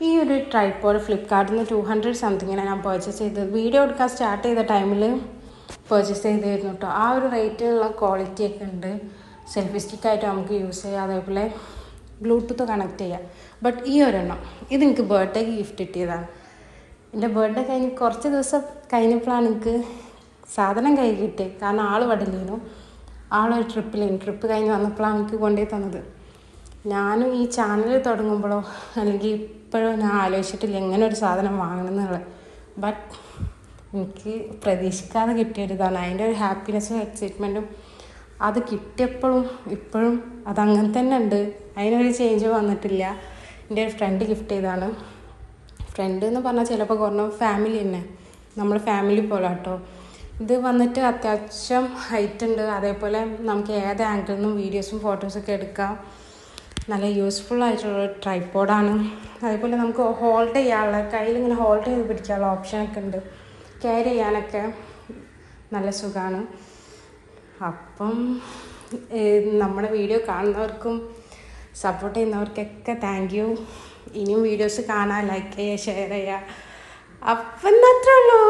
ഈ ഒരു ട്രൈപോഡ് ഫ്ലിപ്കാർട്ടിൽ നിന്ന് 200 സംതിങ്ങിനാണ് ഞാൻ പർച്ചേസ് ചെയ്തത്. വീഡിയോ എടുക്കാൻ സ്റ്റാർട്ട് ചെയ്ത ടൈമിൽ പർച്ചേസ് ചെയ്തിരുന്നു കേട്ടോ. ആ ഒരു റേറ്റിലുള്ള ക്വാളിറ്റി ഒക്കെ ഉണ്ട്. സെൽഫി സ്റ്റിക്കായിട്ട് നമുക്ക് യൂസ് ചെയ്യാം, അതേപോലെ ബ്ലൂടൂത്ത് കണക്ട് ചെയ്യാം. ബട്ട് ഈ ഒരെണ്ണം ഇതെനിക്ക് ബർത്ത്ഡേക്ക് ഗിഫ്റ്റ് കിട്ടിയതാണ്. എൻ്റെ ബർത്ത്ഡേ കഴിഞ്ഞ് കുറച്ച് ദിവസം കഴിഞ്ഞപ്പോഴാണ് എനിക്ക് സാധനം കൈ കിട്ടിയത്. കാരണം ആൾ വടില്ലേനു, ആളൊരു ട്രിപ്പ് കഴിഞ്ഞ് വന്നപ്പോഴാണ് എനിക്ക് കൊണ്ടുപോയി തന്നത്. ഞാനും ഈ ചാനൽ തുടങ്ങുമ്പോഴോ അല്ലെങ്കിൽ ഇപ്പോഴോ ഞാൻ ആലോചിച്ചിട്ടില്ല എങ്ങനെ ഒരു സാധനം വാങ്ങണം എന്നുള്ളത്. ബട്ട് എനിക്ക് പ്രതീക്ഷിക്കാതെ കിട്ടിയൊരിതാണ്. അതിൻ്റെ ഒരു ഹാപ്പിനെസ്സും എക്സൈറ്റ്മെൻറ്റും അത് കിട്ടിയപ്പോഴും ഇപ്പോഴും അതങ്ങനെ തന്നെ ഉണ്ട്. അതിനൊരു ചേഞ്ച് വന്നിട്ടില്ല. എൻ്റെ ഒരു ഫ്രണ്ട് ഗിഫ്റ്റ് ചെയ്തതാണ്. ഫ്രണ്ട് എന്ന് പറഞ്ഞാൽ ചിലപ്പോൾ കുറഞ്ഞ ഫാമിലി തന്നെ, നമ്മൾ ഫാമിലി പോലെ കേട്ടോ. ഇത് വന്നിട്ട് അത്യാവശ്യം ഹൈറ്റ് ഉണ്ട്, അതേപോലെ നമുക്ക് ഏത് ആംഗിളിൽ നിന്നും വീഡിയോസും ഫോട്ടോസൊക്കെ എടുക്കാം. നല്ല യൂസ്ഫുൾ ആയിട്ടുള്ള ട്രൈപോഡാണ്. അതേപോലെ നമുക്ക് ഹോൾഡ് ചെയ്യാനുള്ള, കയ്യിലിങ്ങനെ ഹോൾഡ് ചെയ്ത് പിടിക്കാനുള്ള ഓപ്ഷനൊക്കെ ഉണ്ട്. ക്യാരി ചെയ്യാനൊക്കെ നല്ല സുഖമാണ്. അപ്പം നമ്മുടെ വീഡിയോ കാണുന്നവർക്കും സപ്പോർട്ട് ചെയ്യുന്നവർക്കൊക്കെ താങ്ക് യു. ഇനിയും വീഡിയോസ് കാണാൻ ലൈക്ക് ചെയ്യുക, ഷെയർ ചെയ്യുക. അപ്പം അത്രേ ഉള്ളൂ.